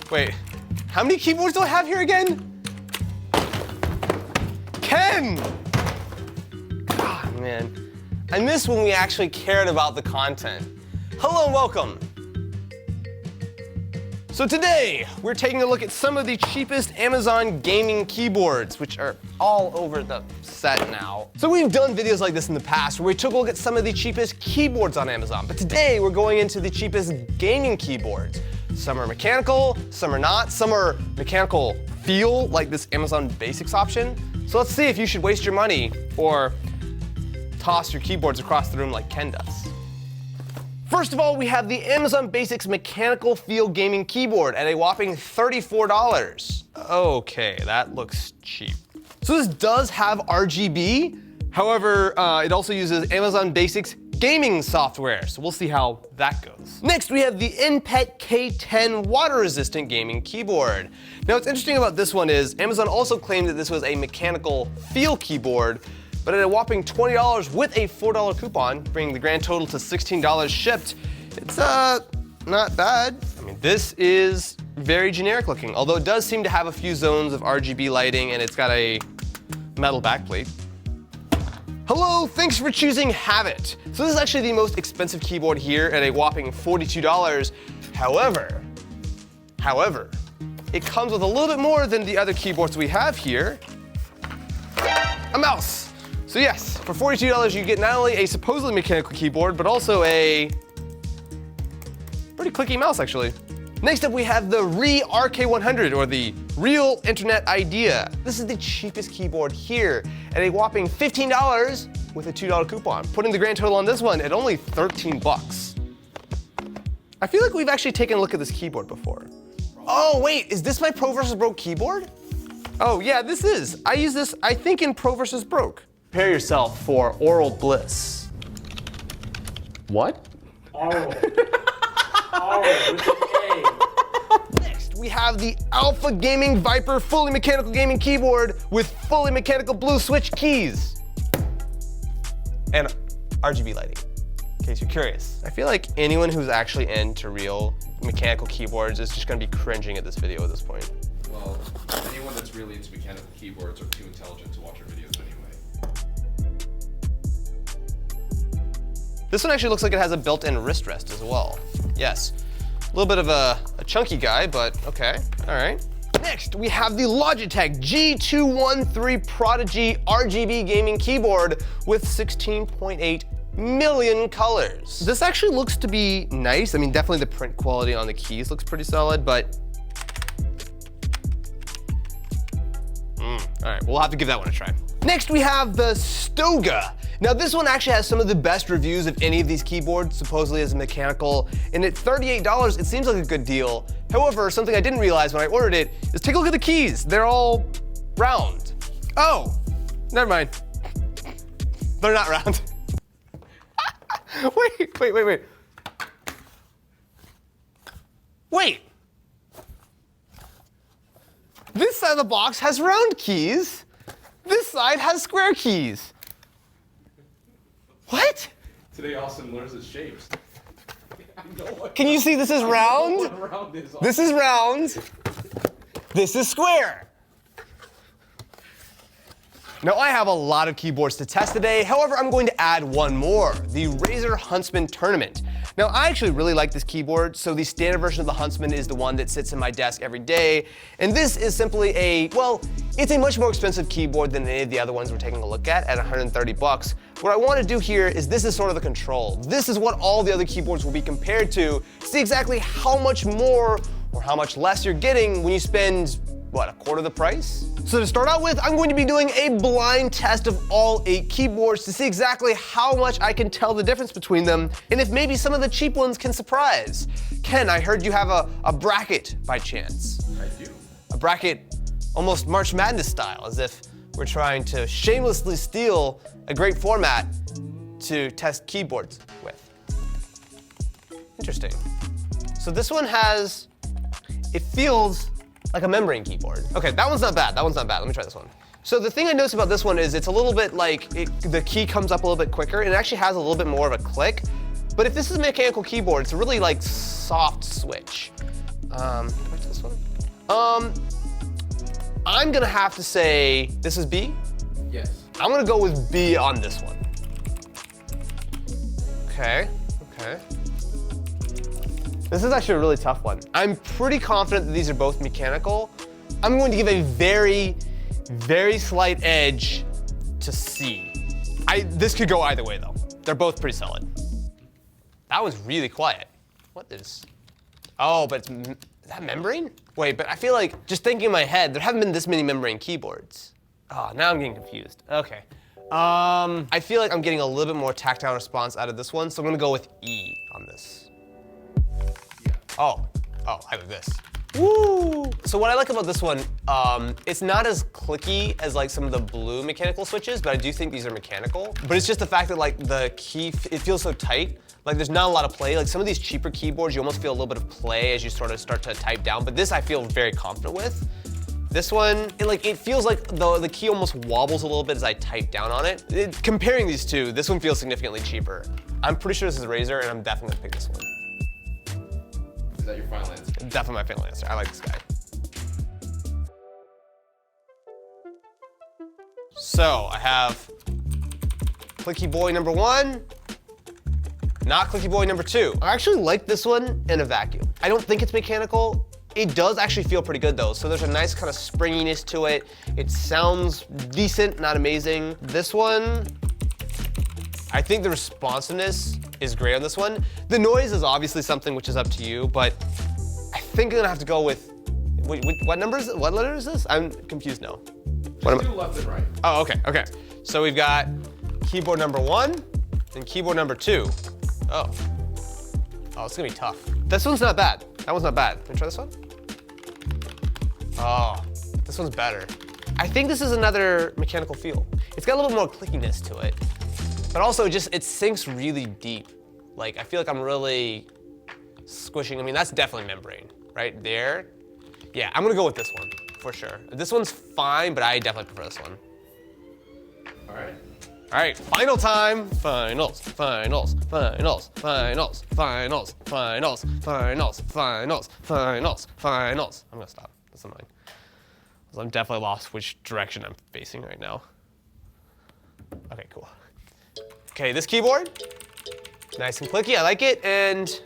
Wait, how many keyboards do I have here again? Ken! Ah, man. I miss when we actually cared about the content. Hello and welcome. So today, we're taking a look at some of the cheapest Amazon gaming keyboards, which are all over the set now. So we've done videos like this in the past where we took a look at some of the cheapest keyboards on Amazon, but today we're going into the cheapest gaming keyboards. Some are mechanical, some are not, some are mechanical feel, like this Amazon Basics option. So let's see if you should waste your money or toss your keyboards across the room like Ken does. First of all, we have the Amazon Basics Mechanical Feel Gaming Keyboard at a whopping $34. Okay, that looks cheap. So this does have RGB. However, it also uses Amazon Basics gaming software, so we'll see how that goes. Next, we have the NPET K10 water-resistant gaming keyboard. Now, what's interesting about this one is Amazon also claimed that this was a mechanical feel keyboard, but at a whopping $20 with a $4 coupon, bringing the grand total to $16 shipped, it's not bad. I mean, this is very generic looking, although it does seem to have a few zones of RGB lighting and it's got a metal backplate. Hello, thanks for choosing Have It. So this is actually the most expensive keyboard here at a whopping $42. However, it comes with a little bit more than the other keyboards we have here. A mouse. So yes, for $42 you get not only a supposedly mechanical keyboard, but also a pretty clicky mouse actually. Next up we have the RK100, or the Real Internet Idea. This is the cheapest keyboard here at a whopping $15 with a $2 coupon, putting the grand total on this one at only 13 bucks. I feel like we've actually taken a look at this keyboard before. Oh wait, is this my Pro vs. Broke keyboard? Oh yeah, this is. I use this, I think, in Pro vs. Broke. Prepare yourself for oral bliss. What? Oral. Oral with an A. Next, we have the Alpha Gaming Viper fully mechanical gaming keyboard with fully mechanical blue switch keys. And RGB lighting, in case you're curious. I feel like anyone who's actually into real mechanical keyboards is just gonna be cringing at this video at this point. Well, anyone that's really into mechanical keyboards are too intelligent to watch our videos anyway. This one actually looks like it has a built-in wrist rest as well. Yes, a little bit of a chunky guy, but okay, all right. Next, we have the Logitech G213 Prodigy RGB gaming keyboard with 16.8 million colors. This actually looks to be nice. I mean, definitely the print quality on the keys looks pretty solid, but all right, we'll have to give that one a try. Next, we have the Stoga. Now, this one actually has some of the best reviews of any of these keyboards, supposedly as mechanical, and at $38, it seems like a good deal. However, something I didn't realize when I ordered it is take a look at the keys. They're all round. Oh, never mind. They're not round. Wait. Wait. This side of the box has round keys. This side has square keys. What? Today Austin learns his shapes. Can you see this is round? Round is This is round. This is square. Now I have a lot of keyboards to test today. However, I'm going to add one more, the Razer Huntsman Tournament. Now I actually really like this keyboard, so the standard version of the Huntsman is the one that sits in my desk every day. And this is simply it's a much more expensive keyboard than any of the other ones we're taking a look at 130 bucks. What I want to do here is this is sort of the control. This is what all the other keyboards will be compared to see exactly how much more or how much less you're getting when you spend, what, a quarter the price? So to start out with, I'm going to be doing a blind test of all 8 keyboards to see exactly how much I can tell the difference between them, and if maybe some of the cheap ones can surprise. Ken, I heard you have a bracket by chance. I do. A bracket almost March Madness style, as if we're trying to shamelessly steal a great format to test keyboards with. Interesting. So this one it feels like a membrane keyboard. Okay, that one's not bad. Let me try this one. So the thing I noticed about this one is it's a little bit like the key comes up a little bit quicker and it actually has a little bit more of a click. But if this is a mechanical keyboard, it's a really like soft switch. What's this one? I'm gonna have to say this is B. Yes. I'm gonna go with B on this one. Okay. This is actually a really tough one. I'm pretty confident that these are both mechanical. I'm going to give a very, very slight edge to C. This could go either way though. They're both pretty solid. That was really quiet. What is? Oh, but is that membrane? Wait, but I feel like, just thinking in my head, there haven't been this many membrane keyboards. Oh, now I'm getting confused. Okay. I feel like I'm getting a little bit more tactile response out of this one, so I'm gonna go with E on this. Yeah. Oh, I like this. Woo! So what I like about this one, it's not as clicky as like some of the blue mechanical switches, but I do think these are mechanical. But it's just the fact that like the key, it feels so tight. Like there's not a lot of play. Like some of these cheaper keyboards, you almost feel a little bit of play as you sort of start to type down. But this I feel very confident with. This one, it feels like the key almost wobbles a little bit as I type down on it. Comparing these two, this one feels significantly cheaper. I'm pretty sure this is Razer, and I'm definitely gonna pick this one. Is that your final answer? Definitely my final answer. I like this guy. So I have Clicky Boy number 1, not Clicky Boy number 2. I actually like this one in a vacuum. I don't think it's mechanical. It does actually feel pretty good though. So there's a nice kind of springiness to it. It sounds decent, not amazing. This one, I think the responsiveness is great on this one. The noise is obviously something which is up to you, but I think I'm gonna have to go with, wait, what number is it? What letter is this? I'm confused now. Just do left and right. Oh, okay. So we've got keyboard number 1 and keyboard number 2. Oh, it's gonna be tough. This one's not bad. That one's not bad. Can we try this one? Oh, this one's better. I think this is another mechanical feel. It's got a little bit more clickiness to it, but also just, it sinks really deep. Like, I feel like I'm really squishing. I mean, that's definitely membrane, right there. Yeah, I'm gonna go with this one, for sure. This one's fine, but I definitely prefer this one. All right, final time. Finals. I'm gonna stop. That's annoying. Because I'm definitely lost which direction I'm facing right now. Okay, cool. Okay, this keyboard, nice and clicky, I like it, and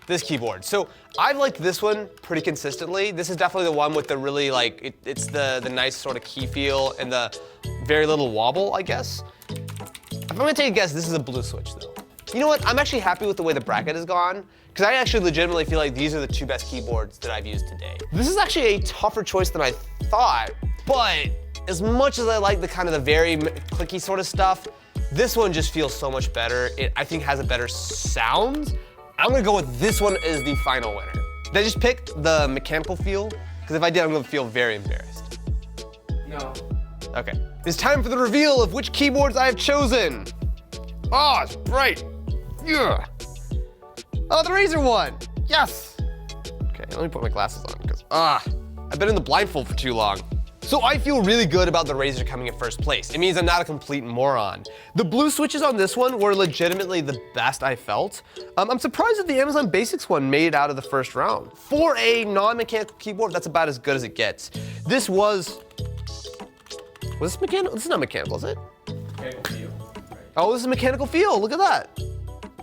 this keyboard. So I've liked this one pretty consistently. This is definitely the one with the really it's the nice sort of key feel and the very little wobble, I guess. If I'm gonna take a guess, this is a blue switch though. You know what, I'm actually happy with the way the bracket has gone, because I actually legitimately feel like these are the 2 best keyboards that I've used today. This is actually a tougher choice than I thought, but as much as I like the kind of the very clicky sort of stuff, this one just feels so much better. It, I think, has a better sound. I'm gonna go with this one as the final winner. Did I just pick the mechanical feel? Because if I did, I'm gonna feel very embarrassed. No. Okay. It's time for the reveal of which keyboards I have chosen. Oh, it's bright. Yeah. Oh, the Razer one. Yes. Okay, let me put my glasses on because I've been in the blindfold for too long. So I feel really good about the Razer coming in first place. It means I'm not a complete moron. The blue switches on this one were legitimately the best I felt. I'm surprised that the Amazon Basics one made it out of the first round. For a non-mechanical keyboard, that's about as good as it gets. This was this mechanical? This is not mechanical, is it? Mechanical feel. Right. Oh, this is mechanical feel, look at that.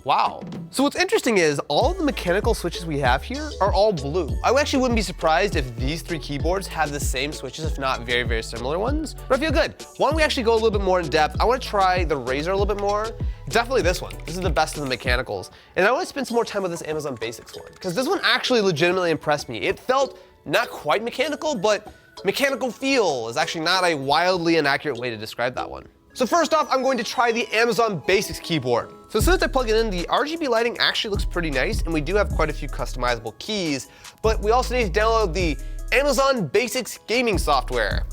Wow. So what's interesting is all of the mechanical switches we have here are all blue. I actually wouldn't be surprised if these 3 keyboards have the same switches, if not very, very similar ones. But I feel good. Why don't we actually go a little bit more in depth? I want to try the Razer a little bit more. Definitely this one. This is the best of the mechanicals. And I want to spend some more time with this Amazon Basics one, because this one actually legitimately impressed me. It felt not quite mechanical, but mechanical feel is actually not a wildly inaccurate way to describe that one. So first off, I'm going to try the Amazon Basics keyboard. So as soon as I plug it in, the RGB lighting actually looks pretty nice, and we do have quite a few customizable keys, but we also need to download the Amazon Basics gaming software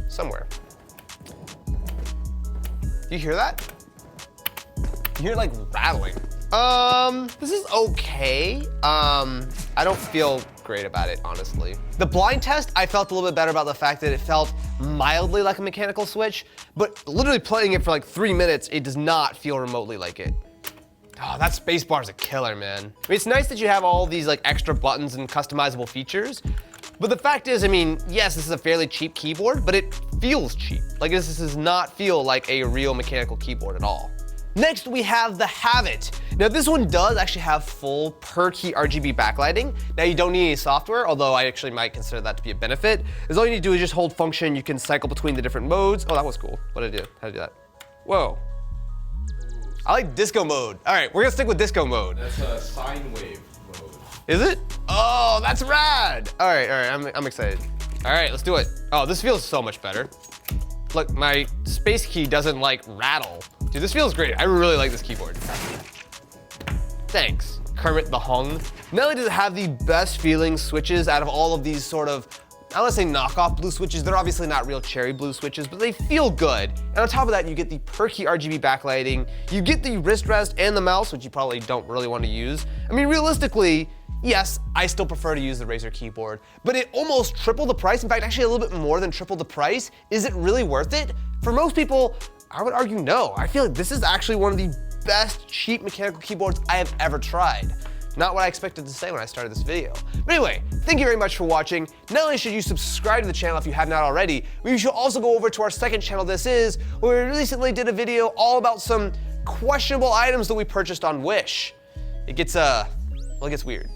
somewhere. You hear that? You hear like rattling. This is okay. I don't feel great about it, honestly. The blind test, I felt a little bit better about the fact that it felt mildly like a mechanical switch, but literally playing it for like 3 minutes, it does not feel remotely like it. Oh, that space bar is a killer, man. I mean, it's nice that you have all these like extra buttons and customizable features, but the fact is, I mean, yes, this is a fairly cheap keyboard, but it feels cheap. Like this does not feel like a real mechanical keyboard at all. Next, we have the Habit. Now this one does actually have full per key RGB backlighting. Now you don't need any software, although I actually might consider that to be a benefit. All you need to do is just hold function. You can cycle between the different modes. Oh, that was cool. What did I do? How did I do that? Whoa. I like disco mode. All right, we're gonna stick with disco mode. That's a sine wave mode. Is it? Oh, that's rad. All right, I'm excited. All right, let's do it. Oh, this feels so much better. Look, my space key doesn't like rattle. Dude, this feels great. I really like this keyboard. Thanks, Kermit the Hung. Not only does it have the best feeling switches out of all of these sort of, I want to say knockoff blue switches. They're obviously not real cherry blue switches, but they feel good. And on top of that, you get the per key RGB backlighting. You get the wrist rest and the mouse, which you probably don't really want to use. I mean, realistically, yes, I still prefer to use the Razer keyboard, but it almost tripled the price. In fact, actually a little bit more than triple the price. Is it really worth it? For most people, I would argue no. I feel like this is actually one of the best cheap mechanical keyboards I have ever tried. Not what I expected to say when I started this video. But anyway, thank you very much for watching. Not only should you subscribe to the channel if you have not already, but you should also go over to our second channel, This Is, where we recently did a video all about some questionable items that we purchased on Wish. It gets weird.